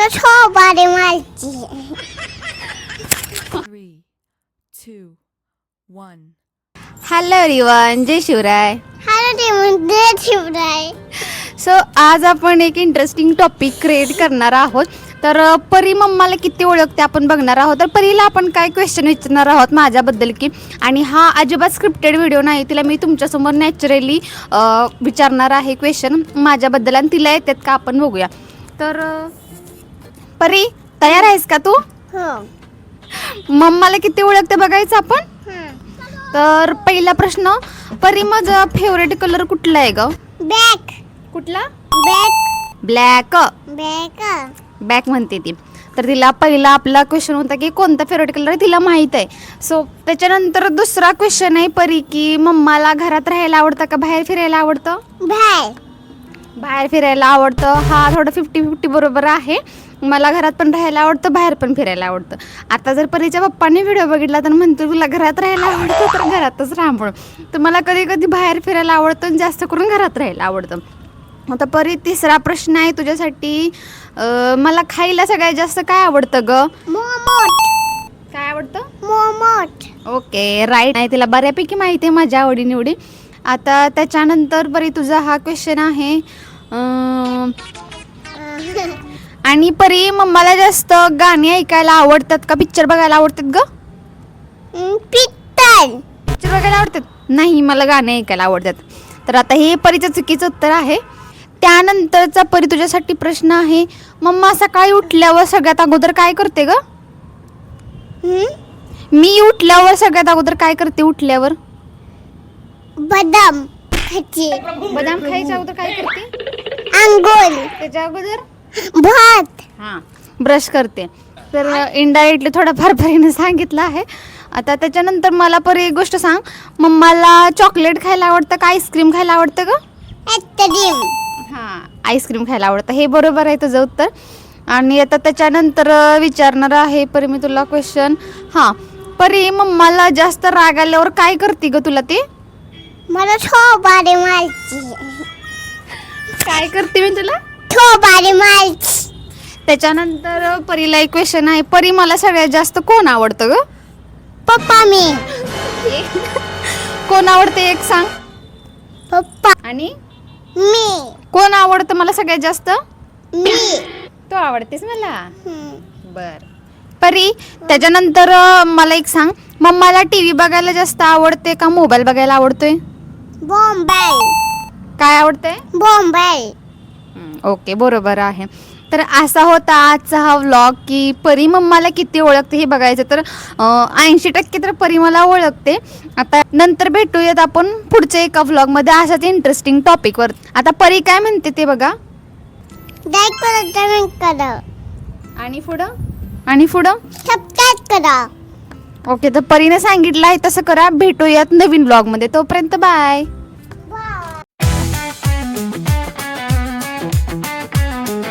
मला थोबाडे मारची. 3, 2, 1. Hello everyone, जय Shivray. Hello ते म्हणते शिवराय. सो आज आपण एक इंटरेस्टिंग टॉपिक क्रिएट करणार आहोत. तर परी मम्माला किती ओळखते आपण बघणार आहोत. तर परीला आपण काय क्वेश्चन विचारणार आहोत माझ्याबद्दल की, आणि हा अजिबात स्क्रिप्टेड व्हिडिओ नाही. तिला मी तुमच्यासमोर नॅचरली विचारणार आहे क्वेश्चन माझ्याबद्दल, आणि तिला येतात का आपण बघूया. तर परी तयार आहेस का तू? हो. मम्माला किती ओळखते बघायचं आपण. तर पहिला प्रश्न, परी माझा फेवरेट कलर कुठला आहे ग? बॅक कुठला? Back black. बॅक. बॅक म्हणते ती. तर तिला पहिला आपला क्वेश्चन होता की कोणता फेवरेट कलर आहे, तिला माहीत आहे. सो त्याच्यानंतर दुसरा क्वेश्चन आहे परी की, मम्माला घरात राहायला आवडतं का बाहेर फिरायला आवडतं? बाय. बाहेर फिरायला आवडतं. हा थोडं 50-50 बरोबर आहे. मला घरात पण राहायला आवडतं, बाहेर पण फिरायला आवडतं. आता जर परीच्या पप्पांनी व्हिडिओ बघितला तर म्हणतो तुला घरात राहायला आवडतं तर घरातच राहा म्हणून. तर मला कधी कधी बाहेर फिरायला आवडतं आणि जास्त करून घरात राहायला आवडतं. आता परी तिसरा प्रश्न आहे तुझ्यासाठी. मला खायला सगळ्यात जास्त काय आवडतं ग? मोमोट. काय आवडतं? मोमोट. ओके, राईट आहे. तिला बऱ्यापैकी माहिती आहे माझ्या आवडीनिवडी. आता त्याच्यानंतर परी तुझा हा क्वेश्चन आहे. आणि परी मम्माला जास्त गाणी ऐकायला आवडतात का पिक्चर बघायला आवडतात ग? पित्तल. पिक्चर बघायला आवडतात? नाही, मला गाणे ऐकायला आवडतात. तर आता हे परीचं चुकीचं उत्तर आहे. त्यानंतरचा परी तुझ्यासाठी प्रश्न आहे, मम्मा सकाळी उठल्यावर सगळ्यात अगोदर काय करते ग? मी उठल्यावर सगळ्यात अगोदर काय करते? उठल्यावर बदाम खायचे. बदाम खायच्या अगोदर काय करते? अंघोळ. त्याच्या अगोदर भात. हां, ब्रश करते. तर इनडायरेक्टली थोडंफार परीने सांगितलं आहे. आता त्याच्यानंतर मला परी एक गोष्ट सांग, मम्माला चॉकलेट खायला आवडतं का आईस्क्रीम खायला आवडतं ग? आईस्क्रीम. हां, आईस्क्रीम खायला आवडतं. हे बरोबर आहे तुझं उत्तर. आणि आता त्याच्यानंतर विचारणार आहे परी मी तुला क्वेश्चन. हां, परी मम्माला जास्त राग आल्यावर काय करते ग तुला ते? मला थोबाडे मारची. काय करते मी तुला? थोबाडे मारची. त्याच्यानंतर परीला एक क्वेश्चन आहे, परी मला सगळ्यात जास्त कोण आवडतं ग? पप्पा. मी. कोण आवडते एक सांग. पप्पा. आणि मी. कोण आवडतं मला सगळ्यात जास्त? मी. तू आवडतेस मला. बर परी, त्याच्यानंतर मला एक सांग, मम्माला टीव्ही बघायला जास्त आवडते का मोबाईल बघायला आवडतोय? बॉम्बे. काय आवडतंय? बॉम्बे. ओके, बरोबर आहे. तर असा होता आजचा हा व्लॉग की परी मम्माला किती ओळखते हे बघायचं. तर 80% तर परी मला ओळखते. आता नंतर भेटूयात आपण पुढच्या एका व्लॉगमध्ये अशाच इंटरेस्टिंग टॉपिकवर. आता परी काय म्हणते ते बघा. लाईक करा, कमेंट करा. आणि पुढं? आणि पुढं सबस्क्राईब करा. ओके, तर परीने सांगितलं आहे तसं करा. भेटूयात नवीन व्लॉगमध्ये. तोपर्यंत बाय.